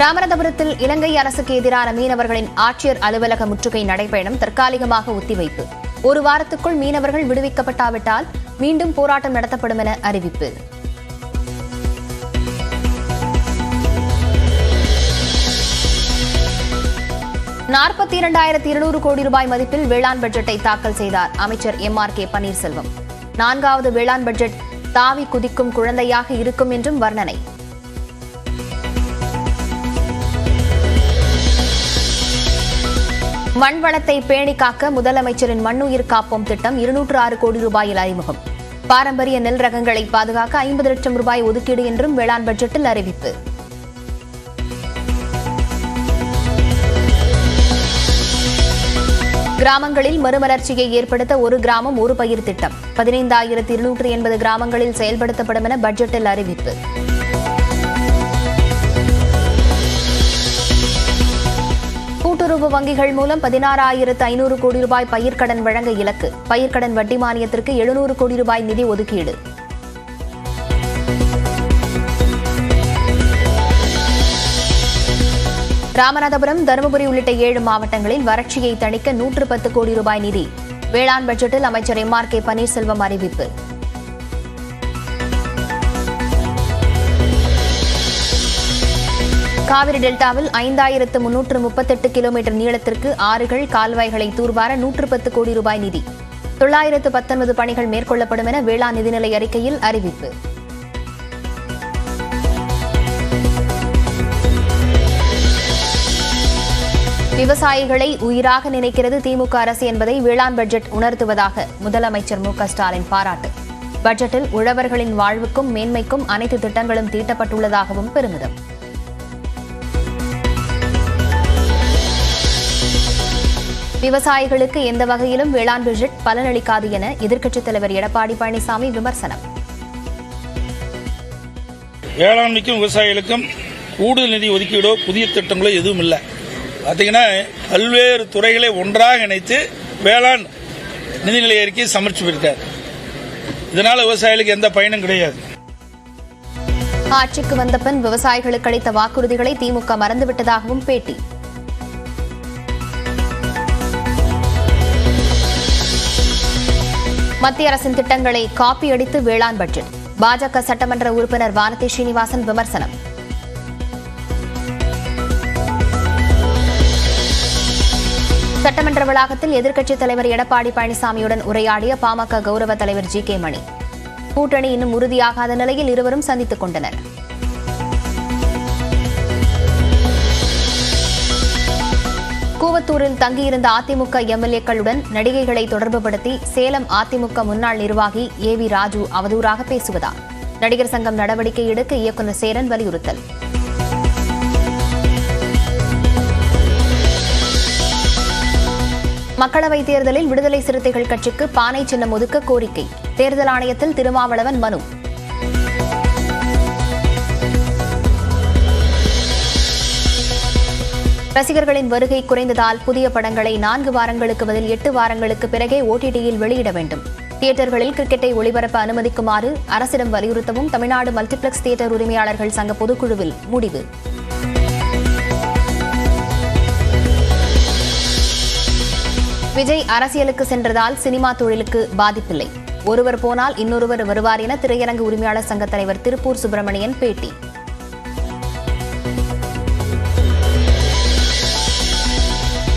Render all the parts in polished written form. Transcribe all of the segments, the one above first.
ராமநாதபுரத்தில் இலங்கை அரசுக்கு எதிரான மீனவர்களின் ஆட்சியர் அலுவலக முற்றுகை நடைபயணம் தற்காலிகமாக ஒத்திவைப்பு. ஒரு வாரத்துக்குள் மீனவர்கள் விடுவிக்கப்பட்டாவிட்டால் மீண்டும் போராட்டம் நடத்தப்படும் என அறிவிப்பு. ₹42,200 கோடி மதிப்பில் வேளாண் பட்ஜெட்டை தாக்கல் செய்தார் அமைச்சர் MRK பன்னீர்செல்வம். 4வது வேளாண் பட்ஜெட் தாவி குதிக்கும் குழந்தையாக இருக்கும் என்றும் வர்ணனை. மண் வளத்தை பேணி காக்க முதலமைச்சரின் மண்ணுயிர் காப்போம் திட்டம் ₹206 கோடி அறிமுகம். பாரம்பரிய நெல் ரகங்களை பாதுகாக்க ₹50 லட்சம் ஒதுக்கீடு என்றும் வேளாண் பட்ஜெட்டில் அறிவிப்பு. கிராமங்களில் மறுமலர்ச்சியை ஏற்படுத்த ஒரு கிராமம் ஒரு பயிர் திட்டம் 15,280 கிராமங்களில் செயல்படுத்தப்படும் என பட்ஜெட்டில் அறிவிப்பு. கூட்டுறவு வங்கிகள் மூலம் ₹16,500 கோடி பயிர்க்கடன் வழங்க இலக்கு. பயிர்க்கடன் வட்டி மானியத்திற்கு ₹700 கோடி நிதி ஒதுக்கீடு. ராமநாதபுரம், தருமபுரி உள்ளிட்ட 7 மாவட்டங்களில் வறட்சியை தணிக்க ₹110 கோடி நிதி. வேளாண் பட்ஜெட்டில் அமைச்சர் MRK பன்னீர்செல்வம் அறிவிப்பு. காவிரி டெல்டாவில் 5,338 கிலோமீட்டர் நீளத்திற்கு ஆறுகள், கால்வாய்களை தூர்வார ₹110 கோடி நிதி. 919 பணிகள் மேற்கொள்ளப்படும் என வேளாண் நிதிநிலை அறிக்கையில் அறிவிப்பு. விவசாயிகளை உயிராக நினைக்கிறது திமுக அரசு என்பதை வேளாண் பட்ஜெட் உணர்த்துவதாக முதலமைச்சர் MK ஸ்டாலின் பாராட்டு. பட்ஜெட்டில் உழவர்களின் வாழ்வுக்கும் மேன்மைக்கும் அனைத்து திட்டங்களும் தீட்டப்பட்டுள்ளதாகவும் பெருமிதம். விவசாயிகளுக்கு எந்த வகையிலும் வேளாண் பட்ஜெட் பலனளிக்காது என எதிர்க்கட்சித் தலைவர் எடப்பாடி பழனிசாமி விமர்சனம். வேளாண்மைக்கும் விவசாயிகளுக்கும் கூடுதல் நிதி ஒதுக்கீடோ புதிய திட்டங்களோ எதுவும் இல்லை. பார்த்தீங்கன்னா பல்வேறு துறைகளை ஒன்றாக இணைத்து வேளாண் நிதிநிலை அறிக்கையை சமர்ப்பித்திருக்கார். இதனால் விவசாயிகளுக்கு எந்த பயனும் கிடையாது. ஆட்சிக்கு வந்த பின் விவசாயிகளுக்கு அளித்த வாக்குறுதிகளை திமுக மறந்துவிட்டதாகவும் பேட்டி. மத்திய அரசின் திட்டங்களை காப்பி அடித்து வேளாண் பட்ஜெட். பாஜக சட்டமன்ற உறுப்பினர் வானதி ஸ்ரீனிவாசன் விமர்சனம். சட்டமன்ற வளாகத்தில் எதிர்க்கட்சித் தலைவர் எடப்பாடி பழனிசாமியுடன் உரையாடிய பாமக கௌரவ தலைவர் GK மணி. கூட்டணி இன்னும் உறுதியாகாத நிலையில் இருவரும் சந்தித்துக் கொண்டனர். கூவத்தூரில் தங்கியிருந்த அதிமுக MLA-க்களுடன் நடிகைகளை தொடர்புபடுத்தி சேலம் அதிமுக முன்னாள் நிர்வாகி AV ராஜு அவதூறாக பேசுவதா? நடிகர் சங்கம் நடவடிக்கை எடுக்க இயக்குநர் சேரன் வலியுறுத்தல். மக்களவைத் தேர்தலில் விடுதலை சிறுத்தைகள் கட்சிக்கு பானை சின்னம் ஒதுக்க கோரிக்கை. தேர்தல் ஆணையத்தில் திருமாவளவன் மனு. ரசிகர்களின் வருகை குறைந்ததால் புதிய படங்களை 4 வாரங்களுக்கு பதில் 8 வாரங்களுக்கு பிறகே OTT-யில் வெளியிட வேண்டும். தியேட்டர்களில் கிரிக்கெட்டை ஒளிபரப்ப அனுமதிக்குமாறு அரசிடம் வலியுறுத்தவும் தமிழ்நாடு மல்டிபிளெக்ஸ் தியேட்டர் உரிமையாளர்கள் சங்க பொதுக்குழுவில் முடிவு. விஜய் அரசியலுக்கு சென்றதால் சினிமா தொழிலுக்கு பாதிப்பில்லை. ஒருவர் போனால் இன்னொருவர் வருவார் என திரையரங்கு உரிமையாளர் சங்க தலைவர் திருப்பூர் சுப்பிரமணியன் பேட்டி.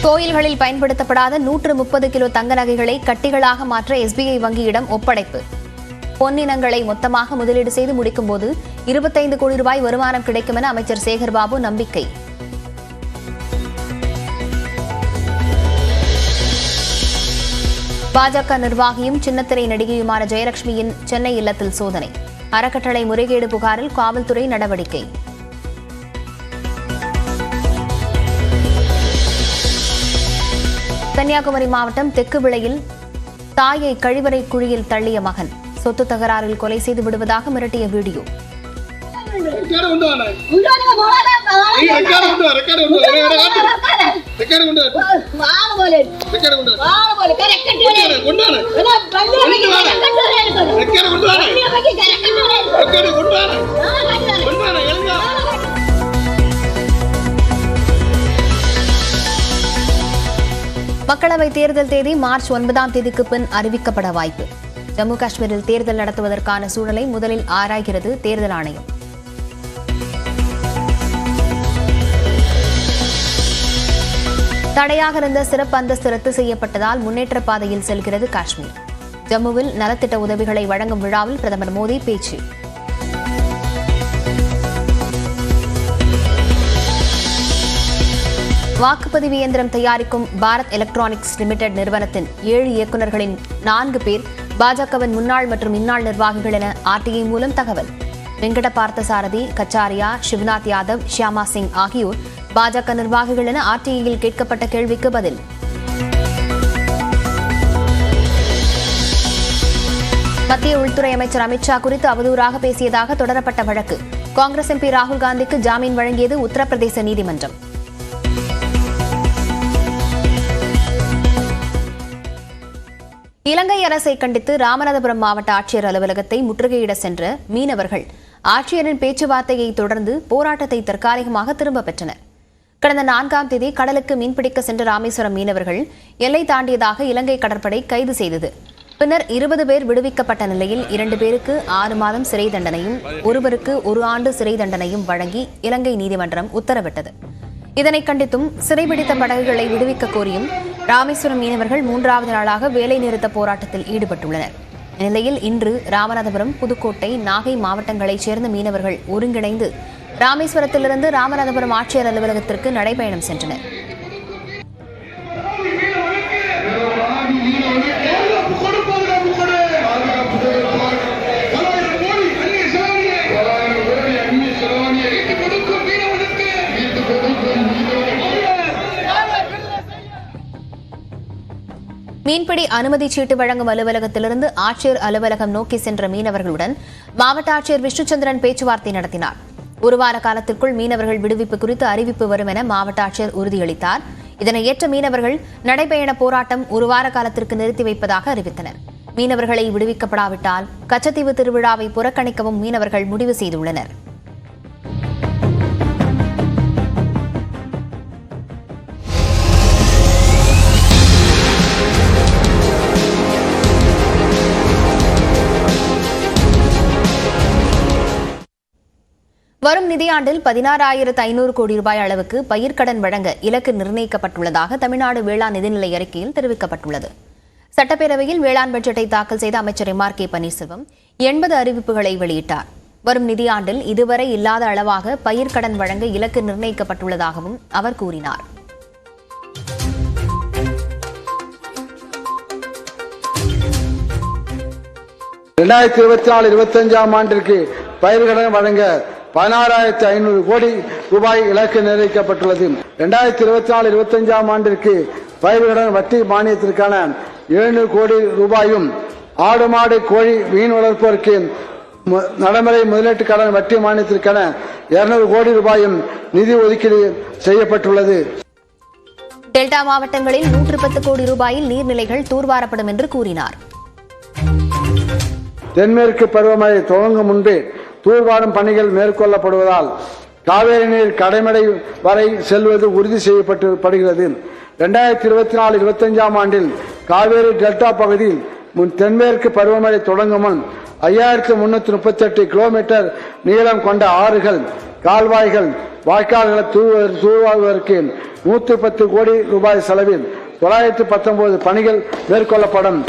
கோயில்களில் பயன்படுத்தப்படாத 130 கிலோ தங்க நகைகளை கட்டிகளாக மாற்ற SBI வங்கியிடம் ஒப்படைப்பு. பொன்னினங்களை மொத்தமாக முதலீடு செய்து முடிக்கும்போது ₹25 கோடி வருமானம் கிடைக்கும் என அமைச்சர் சேகர்பாபு நம்பிக்கை. பாஜக நிர்வாகியும் சின்னத்திரை நடிகையுமான ஜெயலட்சுமியின் சென்னை இல்லத்தில் சோதனை. அறக்கட்டளை முறைகேடு புகாரில் காவல்துறை நடவடிக்கை. கன்னியாகுமரி மாவட்டம் தெற்கு விளையில் தாயை கழிவறை குழியில் தள்ளிய மகன். சொத்து தகராறில் கொலை செய்து விடுவதாக மிரட்டிய வீடியோ. மக்களவை தேர்தல் தேதி மார்ச் 9ஆம் தேதிக்கு பின் அறிவிக்கப்பட வாய்ப்பு. ஜம்மு காஷ்மீரில் தேர்தல் நடத்துவதற்கான சூழலை முதலில் ஆராய்கிறது தேர்தல் ஆணையம். தடையாக இருந்த சிறப்பு அந்தஸ்து ரத்து செய்யப்பட்டதால் முன்னேற்ற பாதையில் செல்கிறது காஷ்மீர். ஜம்முவில் நலத்திட்ட உதவிகளை வழங்கும் விழாவில் பிரதமர் மோடி பேச்சு. வாக்குப்பதிவு இயந்திரம் தயாரிக்கும் பாரத் எலக்ட்ரானிக்ஸ் லிமிடெட் நிறுவனத்தின் 7 இயக்குநர்களின் 4 பேர் பாஜகவின் முன்னாள் மற்றும் இந்நாள் நிர்வாகிகள் என ஆர்டிஐ மூலம் தகவல். வெங்கட பார்த்தசாரதி, கச்சாரியா, சிவநாத் யாதவ், ஷியாமா சிங் ஆகியோர் பாஜக நிர்வாகிகள் என ஆர்டிஐயில் கேட்கப்பட்ட கேள்விக்கு பதில். மத்திய உள்துறை அமைச்சர் அமித்ஷா குறித்து அவதூறாக பேசியதாக தொடரப்பட்ட வழக்கு. காங்கிரஸ் எம்பி ராகுல் காந்திக்கு ஜாமீன் வழங்கியது உத்தரப்பிரதேச நீதிமன்றம். இலங்கை அரசை கண்டித்து ராமநாதபுரம் மாவட்ட ஆட்சியர் அலுவலகத்தை முற்றுகையிட சென்ற மீனவர்கள் ஆட்சியரின் பேச்சுவார்த்தையை தொடர்ந்து போராட்டத்தை தற்காலிகமாக திரும்பப் பெற்றனர். கடந்த 4ஆம் தேதி கடலுக்கு மீன்பிடிக்க சென்ற ராமேஸ்வரம் மீனவர்கள் எல்லை தாண்டியதாக இலங்கை கடற்படை கைது செய்தது. பின்னர் 20 பேர் விடுவிக்கப்பட்ட நிலையில் 2 பேருக்கு 6 மாதம் சிறை தண்டனையும் ஒருவருக்கு 1 ஆண்டு சிறை தண்டனையும் வழங்கி இலங்கை நீதிமன்றம் உத்தரவிட்டது. இதனை கண்டித்தும் சிறைபிடித்த படகுகளை விடுவிக்க கோரியும் ராமேஸ்வரம் மீனவர்கள் 3வது நாளாக வேலை நிறுத்த போராட்டத்தில் ஈடுபட்டுள்ளனர். இந்நிலையில் இன்று ராமநாதபுரம், புதுக்கோட்டை, நாகை மாவட்டங்களைச் சேர்ந்த மீனவர்கள் ஒருங்கிணைந்து ராமேஸ்வரத்திலிருந்து ராமநாதபுரம் ஆட்சியர் அலுவலகத்திற்கு நடைபயணம் சென்றனர். மீன்பிடி அனுமதி சீட்டு வழங்கும் அலுவலகத்திலிருந்து ஆட்சியர் அலுவலகம் நோக்கி சென்ற மீனவர்களுடன் மாவட்ட ஆட்சியர் விஷ்ணுச்சந்திரன் பேச்சுவார்த்தை நடத்தினார். 1 வார காலத்திற்குள் மீனவர்கள் விடுவிப்பு குறித்து அறிவிப்பு வரும் என மாவட்ட ஆட்சியர் உறுதியளித்தார். இதனை ஏற்ற மீனவர்கள் நடைபயண போராட்டம் 1 வார காலத்திற்கு நிறுத்தி வைப்பதாக அறிவித்தனர். மீனவர்களை விடுவிக்கப்படாவிட்டால் கச்சத்தீவு திருவிழாவை புறக்கணிக்கவும் மீனவர்கள் முடிவு செய்துள்ளனர். வரும் நிதியாண்டில் 16,500 கோடி ரூபாய் அளவுக்கு பயிர்க்கடன் வழங்க இலக்கு நிர்ணயிக்கப்பட்டுள்ளதாக தமிழ்நாடு வேளாண் நிதிநிலை அறிக்கையில் தெரிவிக்கப்பட்டுள்ளது. சட்டப்பேரவையில் வேளாண் பட்ஜெட்டை தாக்கல் செய்த அமைச்சர் M.R.K. பன்னீர்செல்வம் 80 அறிவிப்புகளை வெளியிட்டார். வரும் நிதியாண்டில் இதுவரை இல்லாத அளவாக பயிர்க்கடன் வழங்க இலக்கு நிர்ணயிக்கப்பட்டுள்ளதாகவும் அவர் கூறினார். ஆண்டிற்கு பயிர்க்கடன் வழங்க 16,500 கோடி ரூபாய் இலக்கு நிர்ணயிக்கப்பட்டுள்ளது. 2024-25 ஆண்டிற்கு பயிர்க்கடன் வட்டி மானியத்திற்கான 700 கோடி ரூபாயும், ஆடு மாடு கோழி மீன் வளர்ப்போருக்கு நடைமுறை முதலீட்டு கடன் வட்டி மானியத்திற்கான 200 கோடி ரூபாயும் நிதி ஒதுக்கீடு செய்யப்பட்டுள்ளது. டெல்டா மாவட்டங்களில் 110 கோடி ரூபாயில் நீர்நிலைகள் தூர்வாரப்படும் என்று கூறினார். தென்மேற்கு பருவமழை துவங்கும் முன்பே தூர்வாரும் பணிகள் மேற்கொள்ளப்படுவதால் காவேரி நீர் கடைமடை வரை செல்வது உறுதி செய்யப்படுகிறது. 2024-25 ஆண்டில் காவேரி டெல்டா பகுதியில் தென்மேற்கு பருவமழை தொடங்கும் முன் 5338 கிலோமீட்டர் நீளம் கொண்ட ஆறுகள், கால்வாய்கள், வாய்க்கால்களை தூர்வாருவதற்கு 110 கோடி ரூபாய் செலவில் 919 பணிகள் மேற்கொள்ளப்படும்.